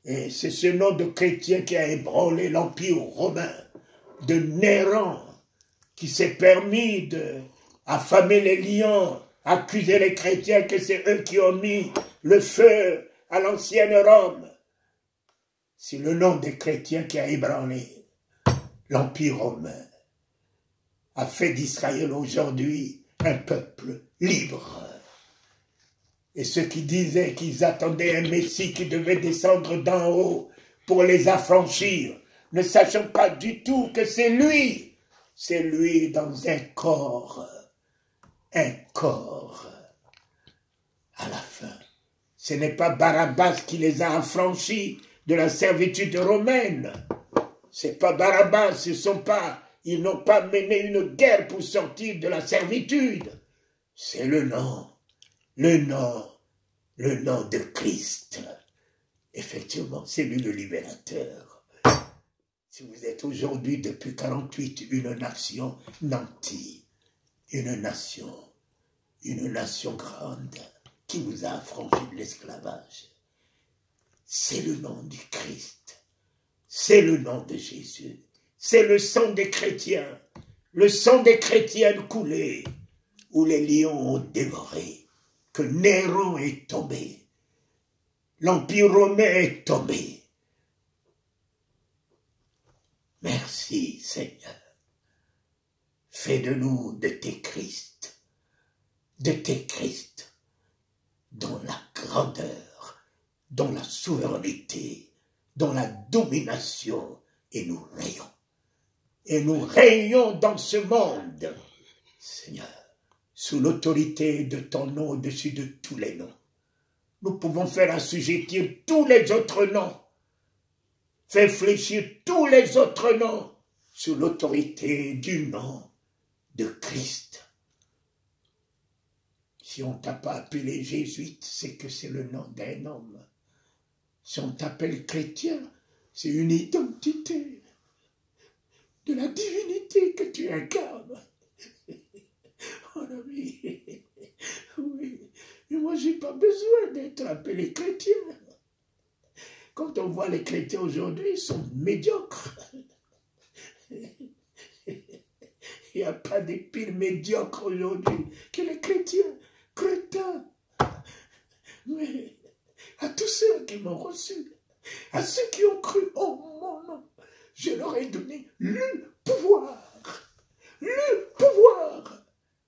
Et c'est ce nom de chrétien qui a ébranlé l'Empire romain, de Néron, qui s'est permis d'affamer les lions, accuser les chrétiens que c'est eux qui ont mis le feu à l'ancienne Rome. C'est le nom des chrétiens qui a ébranlé l'Empire romain, a fait d'Israël aujourd'hui un peuple libre. Et ceux qui disaient qu'ils attendaient un Messie qui devait descendre d'en haut pour les affranchir, ne sachant pas du tout que c'est lui dans un corps à la fin. Ce n'est pas Barabbas qui les a affranchis de la servitude romaine. C'est pas Barabbas, ils n'ont pas mené une guerre pour sortir de la servitude. C'est le nom de Christ. Effectivement, c'est lui le libérateur. Si vous êtes aujourd'hui, depuis 48, une nation nantie, une nation grande qui vous a affranchi de l'esclavage, c'est le nom du Christ, c'est le nom de Jésus, c'est le sang des chrétiens, le sang des chrétiennes coulé, où les lions ont dévoré, que Néron est tombé, l'Empire romain est tombé. Merci Seigneur, fais de nous de tes Christ, dont la grandeur, dont la souveraineté, dont la domination, et nous rayons. Et nous rayons dans ce monde, Seigneur, sous l'autorité de ton nom au-dessus de tous les noms. Nous pouvons faire assujettir tous les autres noms, faire fléchir tous les autres noms sous l'autorité du nom de Christ. Si on ne t'a pas appelé jésuite, c'est que c'est le nom d'un homme. Si on t'appelle chrétien, c'est une identité de la divinité que tu incarnes. Mon ami, oui, mais moi j'ai pas besoin d'être appelé chrétien. Quand on voit les chrétiens aujourd'hui, ils sont médiocres. Il n'y a pas de pire médiocre aujourd'hui que les chrétiens, crétins. Mais à tous ceux qui m'ont reçu, à ceux qui ont cru en mon nom, je leur ai donné le pouvoir. Le pouvoir.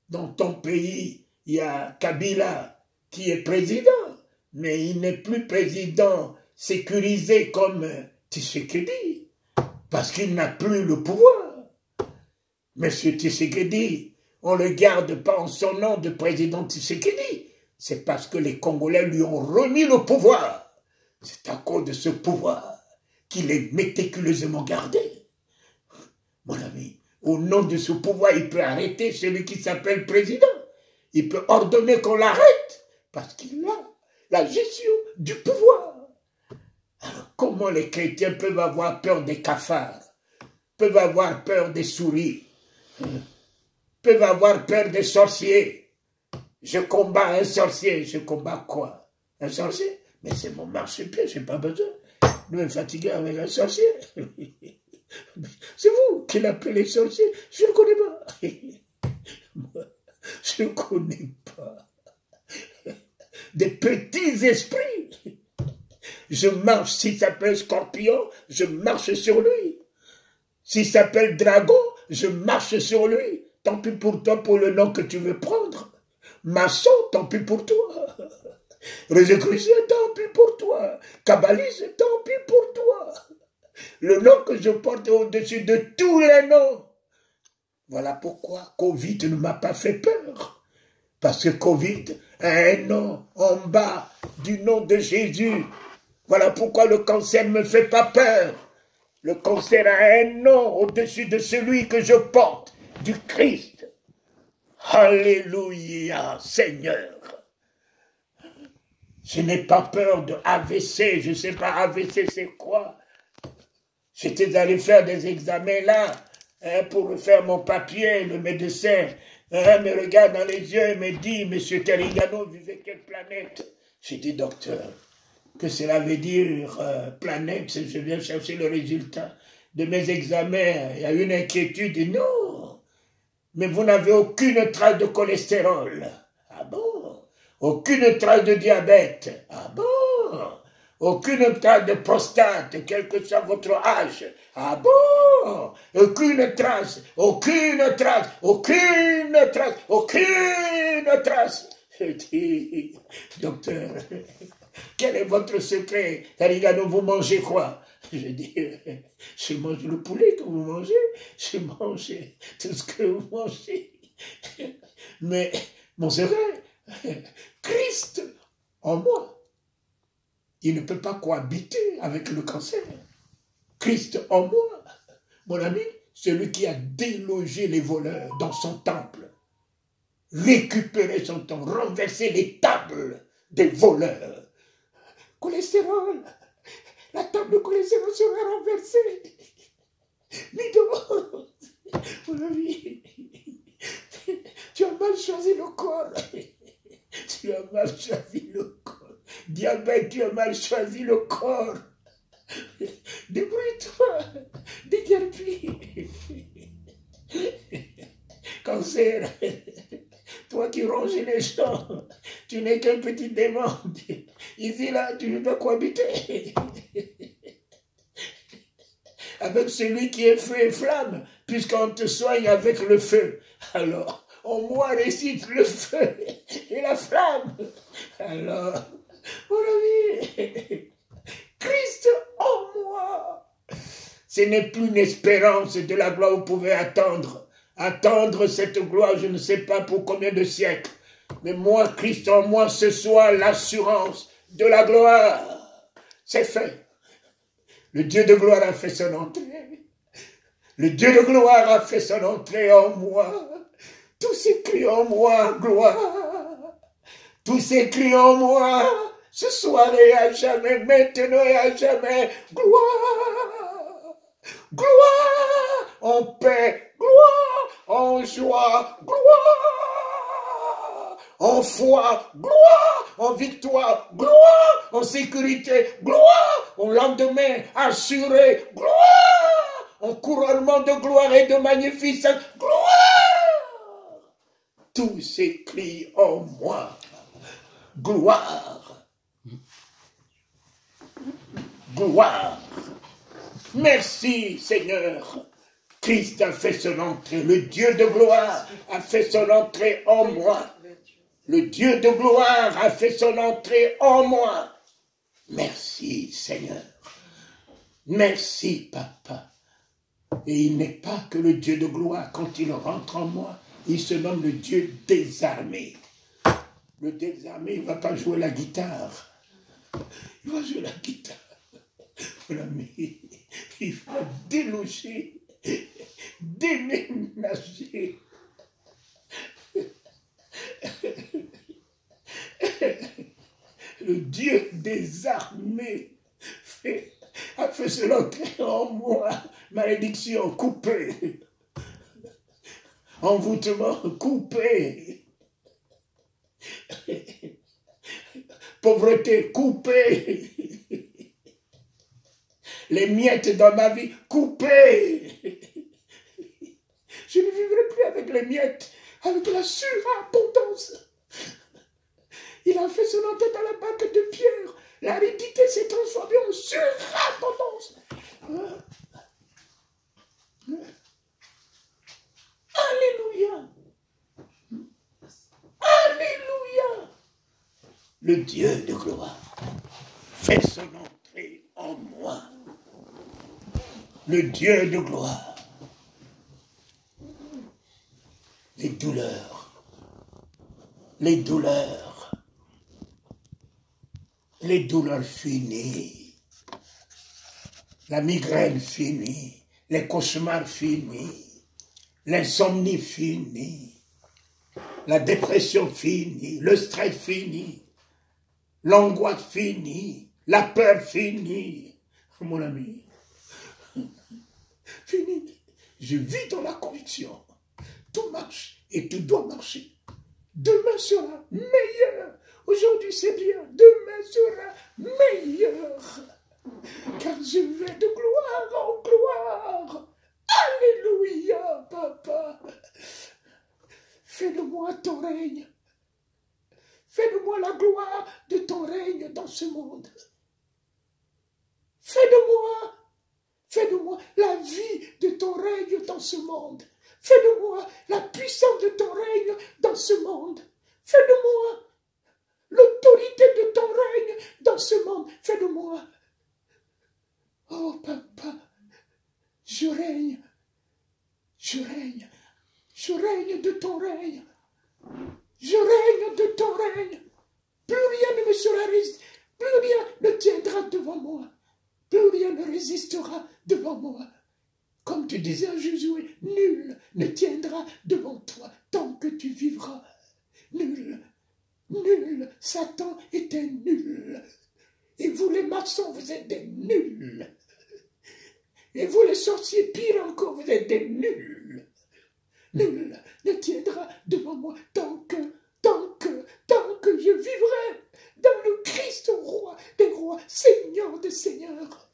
Dans ton pays, il y a Kabila qui est président, mais il n'est plus président sécurisé comme Tshisekedi, parce qu'il n'a plus le pouvoir. Monsieur Tshisekedi, on ne le garde pas en son nom de président Tshisekedi. C'est parce que les Congolais lui ont remis le pouvoir. C'est à cause de ce pouvoir qu'il est méticuleusement gardé. Mon ami, au nom de ce pouvoir, il peut arrêter celui qui s'appelle président. Il peut ordonner qu'on l'arrête parce qu'il a la gestion du pouvoir. Alors, comment les chrétiens peuvent avoir peur des cafards, peuvent avoir peur des souris, peuvent avoir peur des sorciers? Je combats un sorcier, je combats quoi? Un sorcier? Mais c'est mon marchepied, je n'ai pas besoin de me fatiguer avec un sorcier. C'est vous qui l'appelez sorcier, je ne le connais pas. Moi, je ne connais pas. Des petits esprits. Je marche, s'il s'appelle scorpion, je marche sur lui. S'il s'appelle dragon, je marche sur lui. Tant pis pour toi, pour le nom que tu veux prendre. Maçon, tant pis pour toi. Rosicrucien, tant pis pour toi. Kabbaliste, tant pis pour toi. Le nom que je porte est au-dessus de tous les noms. Voilà pourquoi Covid ne m'a pas fait peur. Parce que Covid a un nom en bas du nom de Jésus. Voilà pourquoi le cancer ne me fait pas peur. Le cancer a un nom au-dessus de celui que je porte, du Christ. Alléluia, Seigneur. Je n'ai pas peur de AVC. Je ne sais pas AVC c'est quoi. J'étais allé faire des examens là, pour refaire mon papier. Le médecin me regarde dans les yeux et me dit, Monsieur Terigano, vivez quelle planète? J'ai dit, docteur, que cela veut dire planète, je viens chercher le résultat de mes examens, il y a une inquiétude, non, mais vous n'avez aucune trace de cholestérol. Ah bon? Aucune trace de diabète. Ah bon? Aucune trace de prostate, quel que soit votre âge. Ah bon? Aucune trace, aucune trace, aucune trace, aucune trace. Je dis, docteur, quel est votre secret? Tarigano, vous mangez quoi? Je dis, je mange le poulet que vous mangez, je mange tout ce que vous mangez. Mais mon secret, Christ en moi, il ne peut pas cohabiter avec le cancer. Christ en moi, mon ami, celui qui a délogé les voleurs dans son temple, récupéré son temple, renversé les tables des voleurs. Cholestérol, la table de cholestérol sera renversée. Mido, mon ami, tu as mal choisi le corps. Tu as mal choisi le corps. Diabète, tu as mal choisi le corps. Débrouille-toi, déguerpis. Cancer, toi qui ronges les gens, tu n'es qu'un petit démon. Ici, là, tu ne peux cohabiter avec celui qui est feu et flamme, puisqu'on te soigne avec le feu. Alors, en moi récite le feu et la flamme. Alors, mon ami, Christ en moi. Ce n'est plus une espérance de la gloire que vous pouvez attendre. Attendre cette gloire, je ne sais pas pour combien de siècles. Mais moi, Christ en moi, ce soit l'assurance de la gloire. C'est fait. Le Dieu de gloire a fait son entrée. Le Dieu de gloire a fait son entrée en moi. Tout s'écrit en moi, gloire. Tout s'écrit en moi, ce soir et à jamais, maintenant et à jamais, gloire. Gloire en paix, gloire en joie, gloire en foi, gloire en victoire, gloire en sécurité, gloire au lendemain assuré, gloire en couronnement de gloire et de magnificence, gloire. Tout s'écrit en moi. Gloire. Gloire. Merci Seigneur. Christ a fait son entrée. Le Dieu de gloire a fait son entrée en moi. Le Dieu de gloire a fait son entrée en moi. Merci Seigneur. Merci Papa. Et il n'est pas que le Dieu de gloire. Quand il rentre en moi, il se nomme le Dieu désarmé. Le désarmé, il ne va pas jouer la guitare. Il va jouer la guitare. Mais il va déloger, déménager. Le Dieu des armées a fait cela en moi. Malédiction coupée. Envoûtement coupé. Pauvreté coupée. Les miettes dans ma vie coupées. Je ne vivrai plus avec les miettes, avec la surabondance. Il a fait son entrée dans la bague de pierre. L'aridité s'est transformée en surabondance. Alléluia. Alléluia. Le Dieu de gloire fait son entrée en moi. Le Dieu de gloire. Les douleurs. Les douleurs. Les douleurs finies. La migraine finie. Les cauchemars finis. L'insomnie finie. La dépression finie. Le stress fini. L'angoisse finie. La peur finie. Mon ami. Fini. Je vis dans la conviction. Tout marche et tout doit marcher. Demain sera meilleur Aujourd'hui c'est bien, demain sera meilleur. Car je vais de gloire en gloire. Alléluia, papa. Fais de moi ton règne. Fais de moi la gloire de ton règne dans ce monde. Fais de moi la vie de ton règne dans ce monde. Fais de moi la puissance de ton règne dans ce monde. Fais de moi l'autorité de ton règne dans ce monde. Fais de moi. Oh papa, je règne de ton règne. Je règne de ton règne. Plus rien ne me sera résisté. Plus rien ne tiendra devant moi. Plus rien ne résistera devant moi. Comme tu disais à Josué, nul ne tiendra devant toi tant que tu vivras. Nul. Satan est un nul. Et vous les maçons, vous êtes des nuls. Et vous les sorciers, pire encore, vous êtes des nuls. Nul ne tiendra devant moi tant que je vivrai dans le Christ, roi des rois, Seigneur des seigneurs.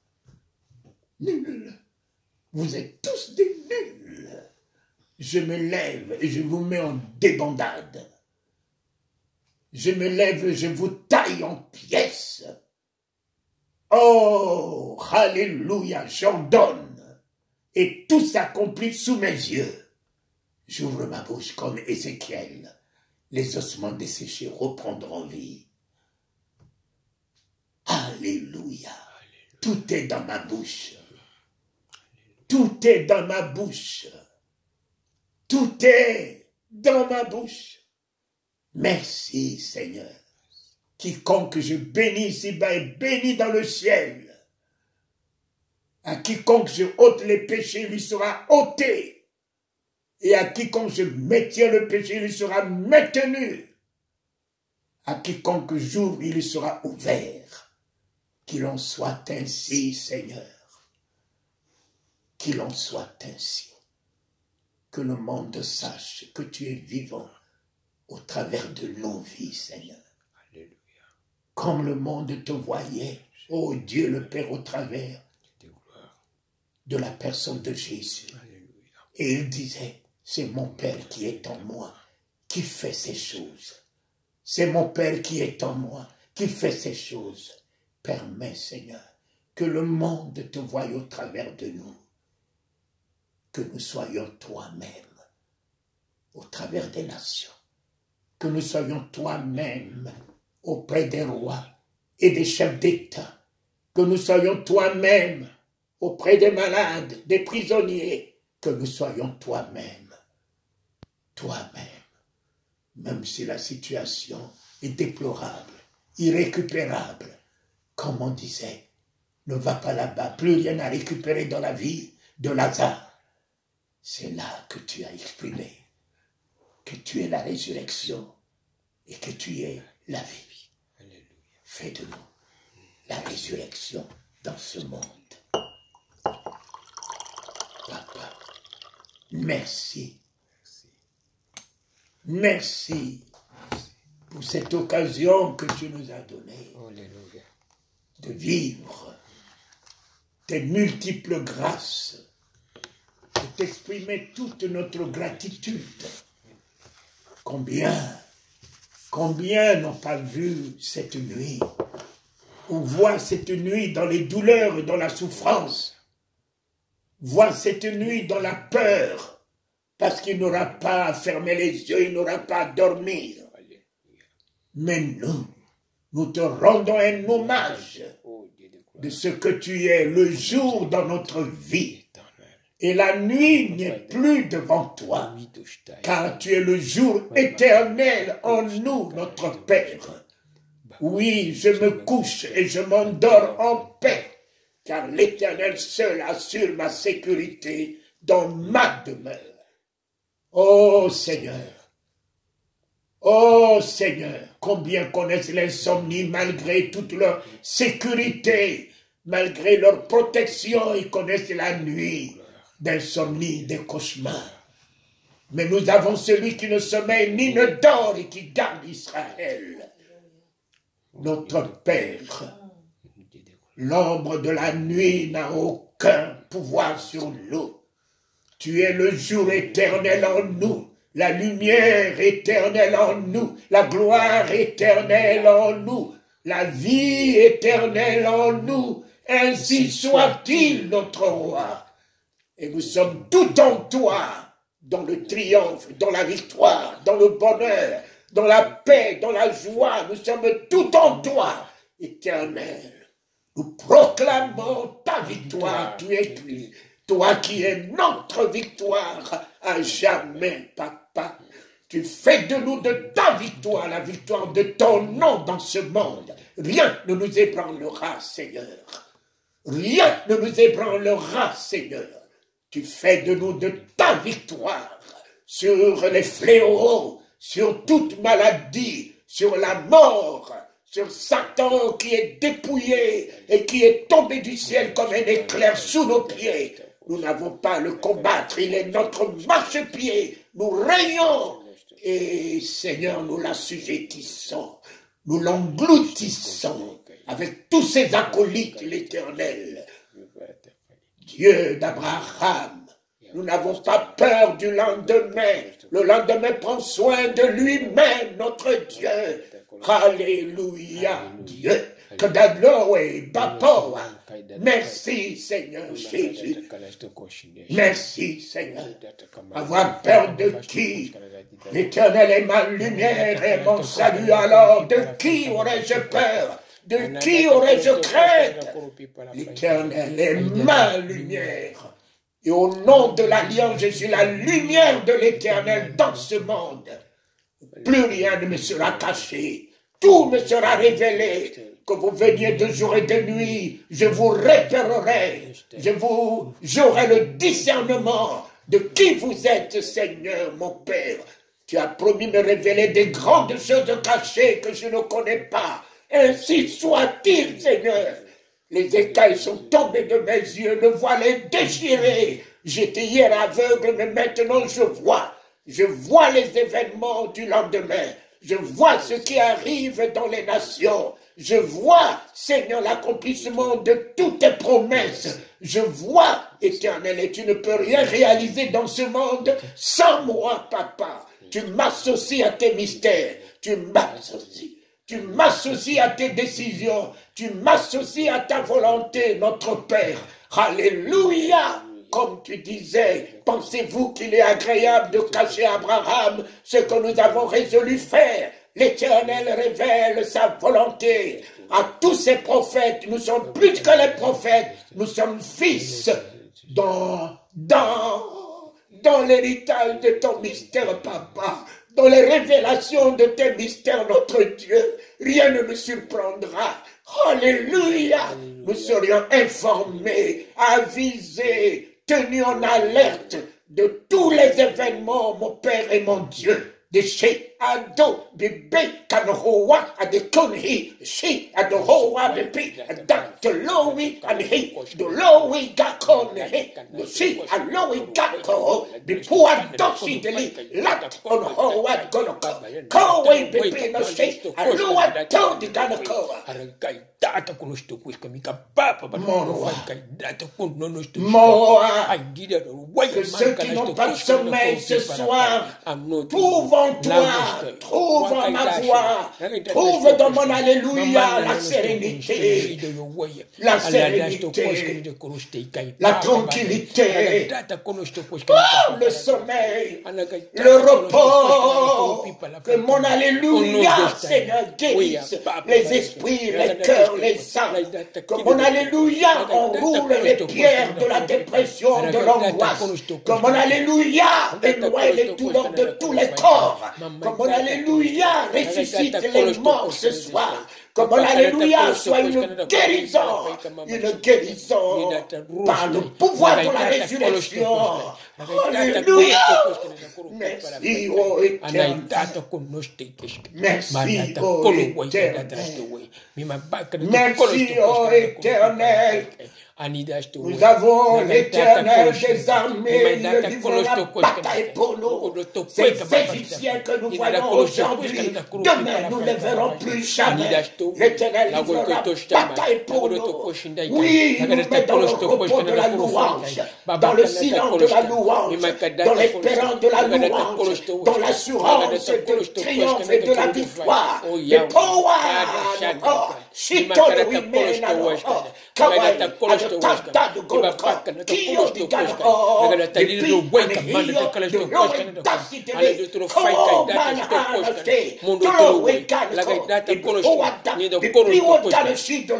Nul. Vous êtes tous des nuls. Je me lève et je vous mets en débandade. Je me lève et je vous taille en pièces. Oh, alléluia, j'ordonne. Et tout s'accomplit sous mes yeux. J'ouvre ma bouche comme Ézéchiel. Les ossements desséchés reprendront vie. Alléluia. Tout est dans ma bouche. Tout est dans ma bouche. Tout est dans ma bouche. Merci Seigneur. Quiconque je bénis ici-bas est béni dans le ciel. À quiconque je ôte les péchés, lui sera ôté. Et à quiconque je maintiens le péché, il lui sera maintenu. À quiconque j'ouvre, il lui sera ouvert. Qu'il en soit ainsi, Seigneur. Qu'il en soit ainsi. Que le monde sache que tu es vivant au travers de nos vies, Seigneur. Alléluia. Comme le monde te voyait, ô Dieu le Père, au travers de la personne de Jésus. Alléluia. Et il disait, c'est mon Père qui est en moi, qui fait ces choses. C'est mon Père qui est en moi, qui fait ces choses. Permets, Seigneur, que le monde te voie au travers de nous. Que nous soyons toi-même au travers des nations. Que nous soyons toi-même auprès des rois et des chefs d'État. Que nous soyons toi-même auprès des malades, des prisonniers. Que nous soyons toi-même. Toi-même. Même si la situation est déplorable, irrécupérable. Comme on disait, ne va pas là-bas, plus rien à récupérer dans la vie de Lazare. C'est là que tu as exprimé que tu es la résurrection et que tu es la vie. Alléluia. Fais de nous la résurrection dans ce monde. Papa, merci. Merci pour cette occasion que tu nous as donnée de vivre tes multiples grâces, de t'exprimer toute notre gratitude. Combien n'ont pas vu cette nuit, ou voient cette nuit dans les douleurs et dans la souffrance, voient cette nuit dans la peur, parce qu'il n'aura pas à fermer les yeux, il n'aura pas à dormir. Mais nous te rendons un hommage de ce que tu es le jour dans notre vie. Et la nuit n'est plus devant toi, car tu es le jour éternel en nous, notre Père. Oui, je me couche et je m'endors en paix, car l'Éternel seul assure ma sécurité dans ma demeure. Oh Seigneur, combien connaissent l'insomnie malgré toute leur sécurité, malgré leur protection, ils connaissent la nuit d'insomnie, des cauchemars. Mais nous avons celui qui ne sommeille ni ne dort et qui garde Israël. notre Père. L'ombre de la nuit n'a aucun pouvoir sur nous. Tu es le jour éternel en nous, la lumière éternelle en nous, la gloire éternelle en nous, la vie éternelle en nous. Ainsi soit-il, notre roi. Et nous sommes tout en toi, dans le triomphe, dans la victoire, dans le bonheur, dans la paix, dans la joie. Nous sommes tout en toi, éternel. Nous proclamons ta victoire. Tu es toi qui es notre victoire à jamais, papa. Tu fais de nous de ta victoire, la victoire de ton nom dans ce monde. Rien ne nous ébranlera, Seigneur. Rien ne nous ébranlera, Seigneur. Tu fais de nous de ta victoire sur les fléaux, sur toute maladie, sur la mort, sur Satan qui est dépouillé et qui est tombé du ciel comme un éclair sous nos pieds. Nous n'avons pas à le combattre, il est notre marchepied. Nous régnons et, Seigneur, nous l'assujettissons, nous l'engloutissons avec tous ses acolytes, l'Éternel. Dieu d'Abraham, nous n'avons pas peur du lendemain. Le lendemain prend soin de lui-même, notre Dieu. Alléluia, Dieu. Merci, Seigneur Jésus. Merci, Seigneur. Avoir peur de qui? L'Éternel est ma lumière et mon salut. Alors, de qui aurais-je peur? De qui aurais-je crainte? L'Éternel est ma lumière. Et au nom de l'Alliance, je suis la lumière de l'Éternel dans ce monde. Plus rien ne me sera caché. Tout me sera révélé. Que vous veniez de jour et de nuit, je vous repérerai. J'aurai le discernement de qui vous êtes, Seigneur, mon Père. Tu as promis me révéler des grandes choses cachées que je ne connais pas. Ainsi soit-il, Seigneur. Les écailles sont tombées de mes yeux, le voile est déchiré. J'étais hier aveugle, mais maintenant je vois. Je vois les événements du lendemain. Je vois ce qui arrive dans les nations. Je vois, Seigneur, l'accomplissement de toutes tes promesses. Je vois, Éternel, et tu ne peux rien réaliser dans ce monde sans moi, Papa. Tu m'associes à tes mystères. Tu m'associes à tes décisions. Tu m'associes à ta volonté, notre Père. Alléluia! Comme tu disais, pensez-vous qu'il est agréable de cacher à Abraham ce que nous avons résolu faire? L'Éternel révèle sa volonté à tous ses prophètes. Nous sommes plus que les prophètes. Nous sommes fils dans l'héritage de ton mystère, Papa. Dans les révélations de tes mystères, notre Dieu. Rien ne me surprendra. Alléluia. Nous serions informés, avisés, tenus en alerte de tous les événements, mon Père et mon Dieu. De chez Ado, bébé, Kanohoa, Adekonhi, chez Adohoa, bébé, Dactolowi, Anhi, Dolowi, Gakonhi, Lucy, Alowi, Gako, Bipua, Dosi, Deli, Lat, on Hoa, Gonoko, Koway, bébé, no she, Aloa, Todi, Ganakoa. Que ceux qui n'ont pas de sommeil ce soir trouvent en toi, trouvent en ma voix, trouvent dans mon alléluia la sérénité, la tranquillité, le sommeil, le repos, que mon alléluia, Seigneur, guérisse les esprits, les cœurs, les âmes, que mon alléluia enroule les pierres de la dépression, de l'angoisse, que mon alléluia éloigne les douleurs de tous les corps, que mon alléluia ressuscite les morts ce soir, que mon alléluia soit une guérison par le pouvoir de la résurrection. Alléluia. Merci, ô Éternel. Merci, ô Éternel. Merci, ô Éternel. Nous avons l'Éternel des armées, il ne livrera bataille pour nous. Ces Égyptiens que nous voyons aujourd'hui, demain nous ne les verrons plus jamais. L'Éternel livrera bataille pour nous. Oui, il nous met dans le repos de la louange, dans le silence de la louange, dans l'espérance de la louange, dans l'assurance de triomphe et de la victoire. The power, Shiton Wimena, Kawai, Agatata, the Golka, Kio, the Gano, the Pink, and the Lord, Tassi, oh, man, Anastay, Toro, Weka, the Oata, the Piwata, the Shito,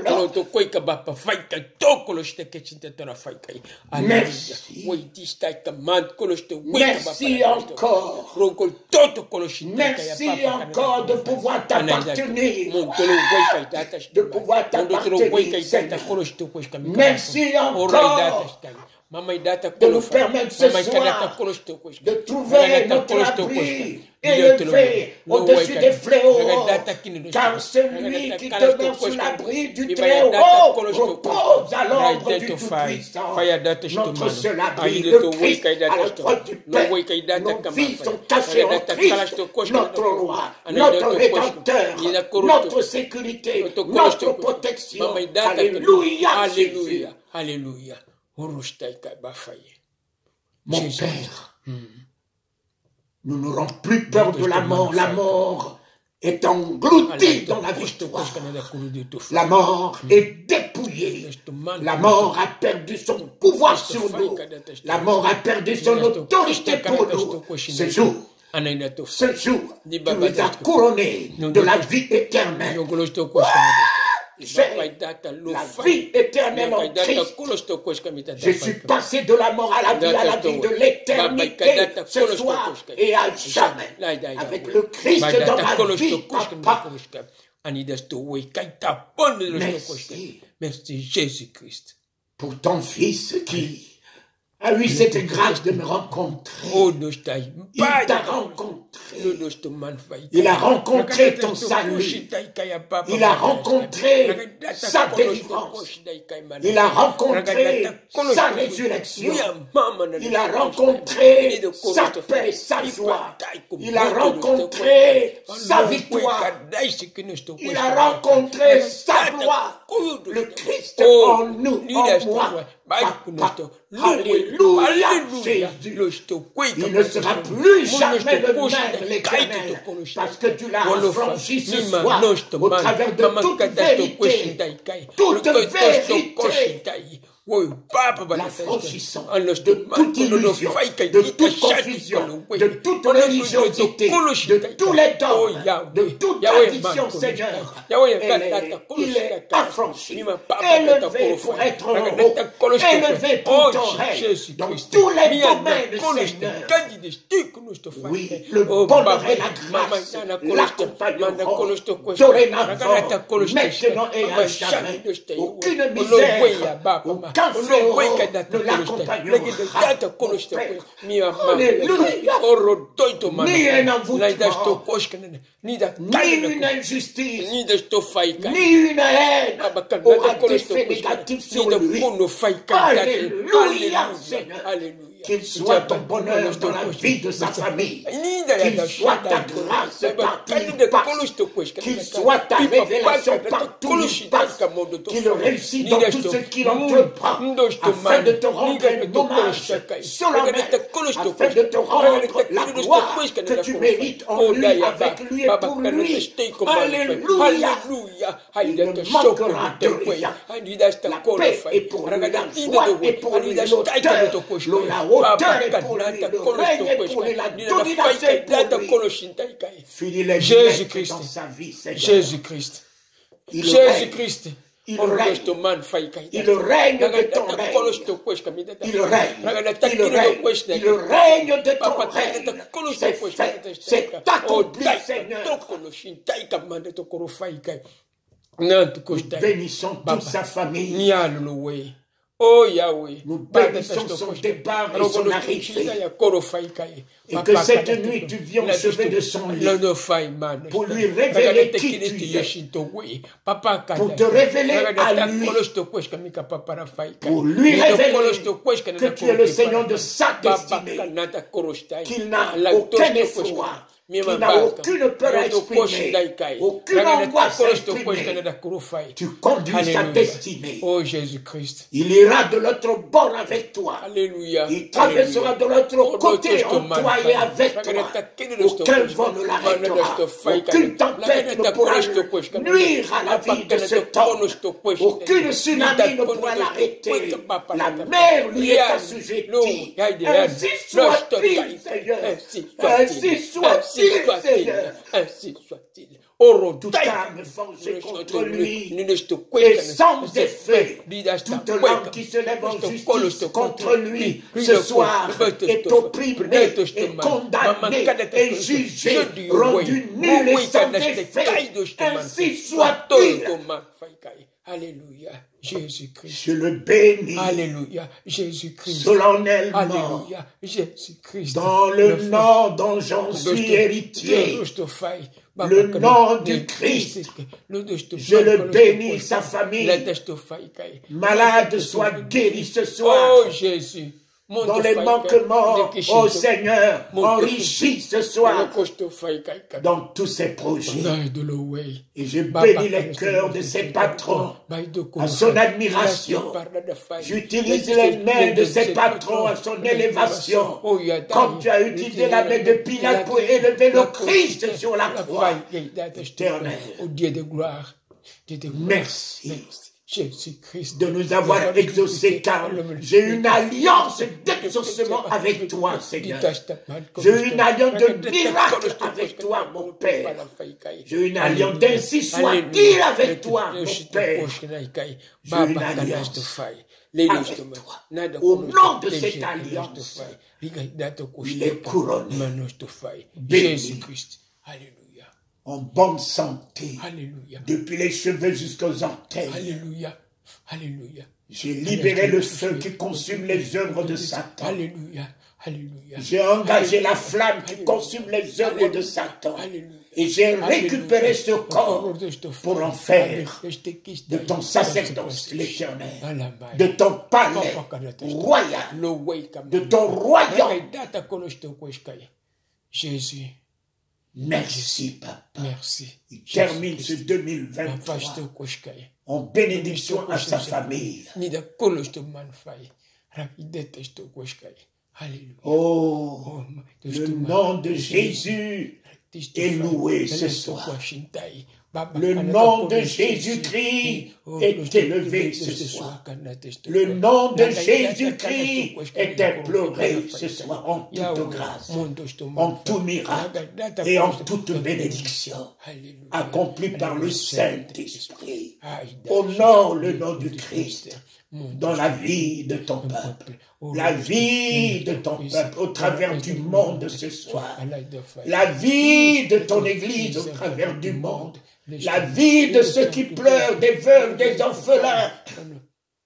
Merci encore. Merci encore de pouvoir t'appartenir. Merci encore de nous permettre ce soir de trouver notre abri élevé au-dessus des fléaux, car celui qui demeure sous l'abri du Très-Haut repose à l'ombre du Tout-Puissant. Notre seul abri, le Christ, à la droite du Père. Nos vies sont cachées en Christ, notre roi, notre rédempteur, notre sécurité, notre protection. Alléluia, alléluia, alléluia. Mon Père, nous n'aurons plus peur de la mort. La mort est engloutie dans la victoire. La mort est dépouillée. La mort a perdu son pouvoir sur nous. La mort a perdu son autorité pour nous. Ce jour, tu nous as couronnés de la vie éternelle. J'ai la vie éternelle en Christ. Je suis passé de la mort à la vie de l'éternité ce soir et à jamais. Avec le Christ dans ma vie, papa. Merci Jésus-Christ. Pour ton Fils qui a eu cette grâce de me rencontrer. Il t'a rencontré. Il a rencontré ton salut. Il a rencontré sa délivrance. Il a rencontré sa résurrection. Il a rencontré sa paix, sa joie. Il a rencontré sa victoire. Il a rencontré sa gloire. Le Christ en nous, en moi. Alléluia, Jésus. Il ne sera plus jamais le même, l'Éternel, parce que tu l'as affranchi ce soir au travers de toute vérité. Toute vérité. L'affranchissant de toute illusion, de toute confusion, de toute religiosité, de tous les dogmes, de toute tradition, Seigneur. Il est affranchi, élevé pour être en haut, élevé pour ton règne, dans tous les domaines, Seigneur. Oui, le bonheur et la grâce l'accompagneront dorénavant, maintenant et à jamais. Aucune misère, aucun fléau ne l'accompagnera. Alléluia. Ni un envoûtement, ni une injustice, ni une haine aura d'effet négatif sur lui. Alléluia, Seigneur. Qu'il soit ton bonheur dans la vie de sa famille. Qu'il soit ta grâce partout où il passe. Qu'il soit ta révélation partout où il passe. Qu'il réussisse dans tout ce qu'il entreprend. Afin de te rendre un hommage solennel. Afin de te rendre la gloire que tu mérites en lui, avec lui et pour lui. Alléluia. Il ne manquera de rien. La paix est pour lui, la joie est pour lui, l'auteur, hauteur est pour lui, le règne est pour lui, la domination est pour lui. Finis les Jésus-Christ dans sa vie, Seigneur. Jésus-Christ. Jésus-Christ. Il règne de ton règne. Il règne de ton règne. C'est accompli, Seigneur. Nous bénissons toute sa famille. Oh Yahweh, Nous bénissons son départ et son arrivée. Et que cette nuit, tu viens au chevet de son lit pour lui révéler qui tu es, pour te révéler à lui, pour lui révéler que tu es le Seigneur de sa destinée, qu'il n'a aucun effroi, qu'il n'a aucune peur à exprimer, aucune angoisse à exprimer. Tu conduis sa destinée. Oh Jésus-Christ. Il ira de l'autre bord avec toi. Alléluia. Il traversera de l'autre côté en toi et avec toi. Aucun vent ne l'arrêtera. Aucune tempête ne pourra nuire à la vie de cet homme. Aucune tsunami ne pourra l'arrêter. La mer lui est assujettie. Ainsi soit-il, Seigneur. Ainsi soit-il, Seigneur. Ainsi soit-il. Toute arme forgée contre lui est sans effet. Toute langue qui se lève en justice contre lui ce soir est opprimée, est condamnée, est jugée, rendue nulle et sans effet. Ainsi soit-il. Alléluia, Jésus-Christ. Je le bénis. Alléluia, Jésus-Christ. Solennellement. Alléluia, Jésus-Christ. Dans le nom dont j'en suis héritier. Le nom du Christ. Je le bénis, sa famille. Malade soit guéri ce soir. Oh Jésus. Dans les manquements, oh Seigneur, enrichis ce soir dans tous ses projets. Et je bénis les cœurs de ses patrons à son admiration. J'utilise les mains de ses patrons à son élévation. Comme tu as utilisé la main de Pilate pour élever le Christ sur la croix. Éternel, merci. Jésus-Christ, de nous avoir exaucés, car j'ai une alliance d'exaucement avec toi, Seigneur. J'ai une alliance de miracle avec toi, mon Père. J'ai une alliance d'ainsi soit-il avec toi, mon Père. J'ai une alliance avec toi. Au nom de cette alliance, il est couronné. Béni. Alléluia. En bonne santé. Alléluia. Depuis les cheveux jusqu'aux orteils. Alléluia. Alléluia. J'ai libéré le feu qui consume les œuvres de Satan. Alléluia. Alléluia. J'ai engagé la flamme qui consume les œuvres de Satan. Et j'ai récupéré ce corps pour en faire de ton sacerdoce, l'Éternel, de ton palais royal, de ton royaume. Jésus. Merci, Papa. Merci. Il termine ce 2023 en bénédiction à sa famille. Oh, le nom de Jésus est loué ce soir. Le nom de Jésus-Christ est élevé ce soir. Le nom de Jésus-Christ est imploré ce soir en toute grâce, en tout miracle et en toute bénédiction, accompli par le Saint-Esprit. Honore le nom du Christ dans la vie de ton peuple, la vie de ton peuple au travers du monde ce soir, la vie de ton Église au travers du monde, la vie de ceux qui pleurent, des veuves, des orphelins,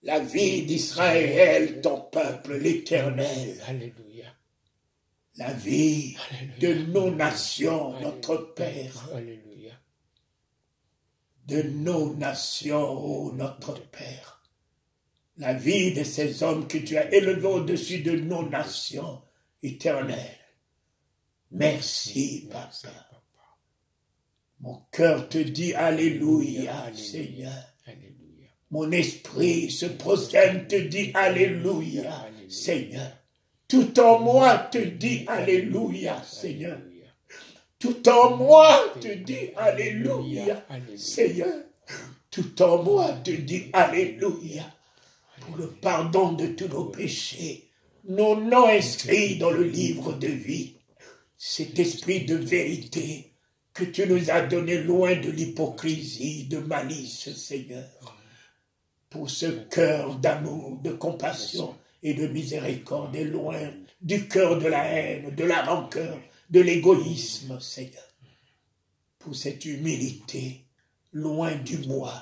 la vie d'Israël, ton peuple, l'Éternel, la vie de nos nations, notre Père, de nos nations, oh notre Père, la vie de ces hommes que tu as élevés au-dessus de nos nations, Éternel. Merci, Papa. Mon cœur te dit Alléluia, Seigneur. Mon esprit se prosterne, te dit Alléluia, Seigneur. Tout en moi te dit Alléluia, Seigneur. Tout en moi te dit Alléluia, Seigneur. Tout en moi te dit Alléluia. Pour le pardon de tous nos péchés, nos noms inscrits dans le livre de vie. Cet esprit de vérité que tu nous as donné loin de l'hypocrisie, de malice, Seigneur. Pour ce cœur d'amour, de compassion et de miséricorde, et loin du cœur de la haine, de la rancœur, de l'égoïsme, Seigneur. Pour cette humilité, loin du moi,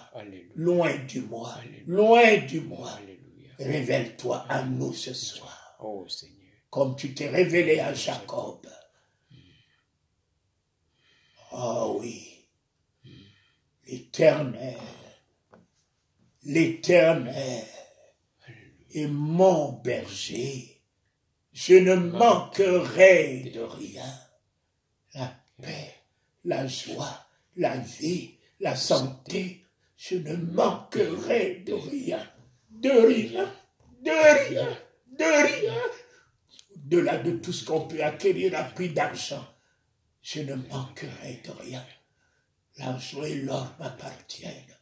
loin du moi, loin du moi. révèle-toi à nous ce soir. Oh Seigneur. Comme tu t'es révélé à Jacob. Oh oui. L'Éternel. L'Éternel est mon berger. Je ne manquerai de rien. La paix, la joie, la vie, la santé. Je ne manquerai de rien. De rien. De rien. De rien. Au-delà de tout ce qu'on peut acquérir à prix d'argent, je ne manquerai de rien. L'argent et l'or m'appartiennent.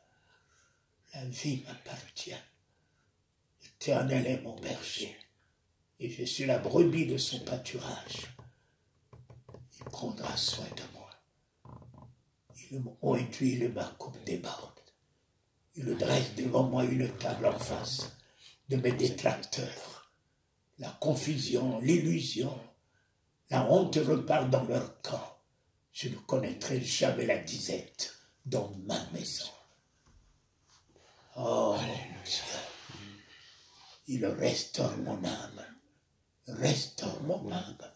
La vie m'appartient. L'Éternel est mon berger. Et je suis la brebis de son pâturage. Il prendra soin de moi. Il m'induit et ma coupe déborde. Il dresse devant moi une table en face de mes détracteurs. La confusion, l'illusion, la honte repart dans leur camp. Je ne connaîtrai jamais la disette dans ma maison. Oh mon Dieu, il restaure mon âme, restaure mon âme,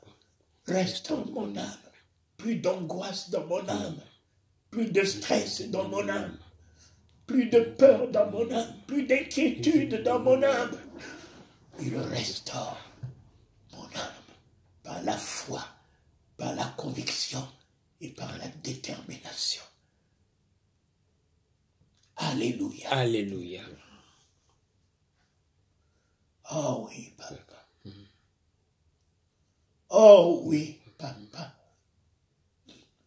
restaure mon âme. Plus d'angoisse dans mon âme, plus de stress dans mon âme, plus de peur dans mon âme, plus d'inquiétude dans mon âme. Il restaure mon âme par la foi, par la conviction et par la détermination. Alléluia. Alléluia. Oh oui, papa. Oh oui, papa.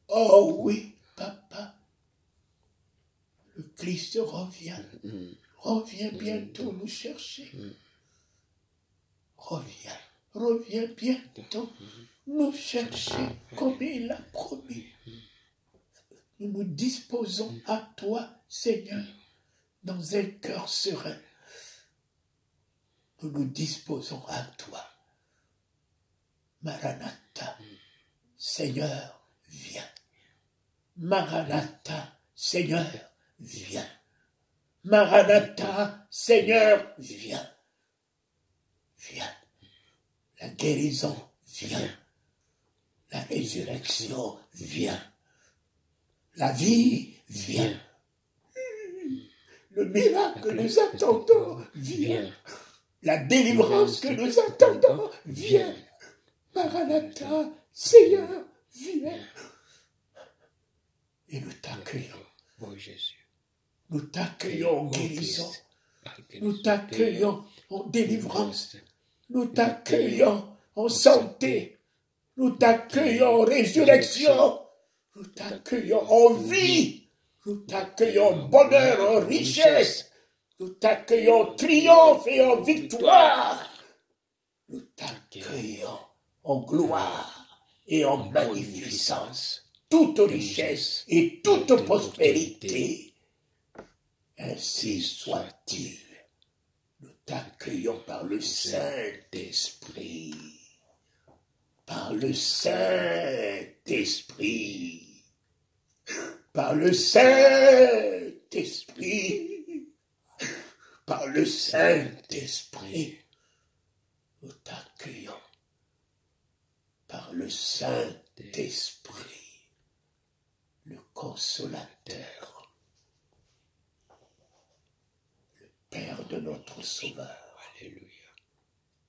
Oh oui, papa. Le Christ revient. Reviens bientôt nous chercher. Reviens. Reviens bientôt nous chercher comme il l'a promis. Nous nous disposons à toi, Seigneur, dans un cœur serein. Nous nous disposons à toi. Maranatha, Seigneur, viens. Maranatha, Seigneur, viens. Maranatha, Seigneur, viens. Viens. La guérison, viens. La résurrection, viens. La vie, viens. Le miracle que nous attendons, viens. La délivrance que nous attendons, viens. Maranatha, Seigneur, viens. Et nous t'accueillons. Oh Jésus. Nous t'accueillons en guérison. Nous t'accueillons en délivrance. Nous t'accueillons en santé. Nous t'accueillons en résurrection. Nous t'accueillons en vie. Nous t'accueillons en bonheur, en richesse. Nous t'accueillons en triomphe et en victoire. Nous t'accueillons en gloire et en magnificence. Toute richesse et toute prospérité. Ainsi soit-il. Nous t'accueillons par le Saint-Esprit. Par le Saint-Esprit. Par le Saint-Esprit. Par le Saint-Esprit. Nous t'accueillons. Par le Saint-Esprit. Le Consolateur. Le Père de notre Sauveur. Alléluia.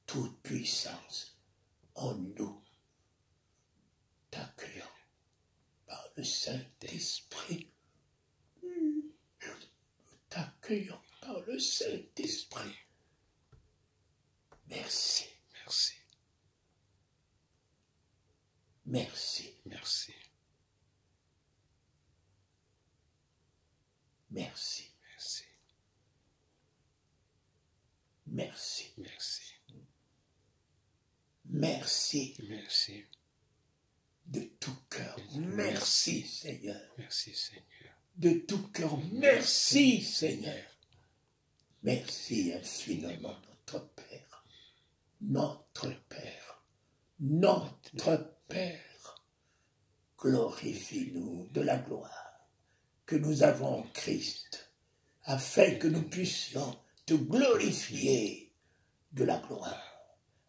Toute puissance en nous. T'accueillons par le Saint-Esprit. Nous t'accueillons par le Saint-Esprit. Merci. Merci. Merci. Merci. Merci. Merci. Merci. Merci. Merci Merci. de tout cœur. Merci, Seigneur. Merci Seigneur. De tout cœur. Merci, Seigneur. Merci infiniment, notre Père. Notre Père. Notre Père. Glorifie-nous de la gloire que nous avons en Christ, afin que nous puissions te glorifier de la gloire,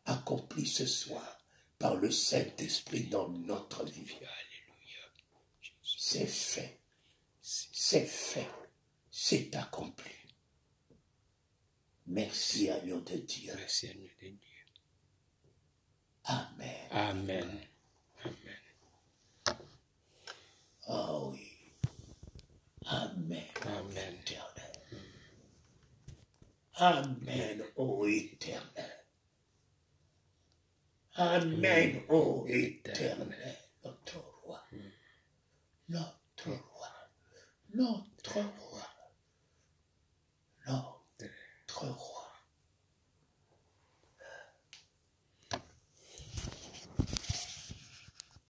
accompli ce soir par le Saint-Esprit dans notre vie. Alléluia. C'est fait, c'est fait, c'est accompli. Merci à nous de Dieu. Merci à nous de Dieu. Amen. Amen. Amen. Oh oui. Amen. Amen. Éternel. Amen, ô Éternel. Amen, ô Éternel. Notre roi. Notre roi. Notre roi. Notre roi.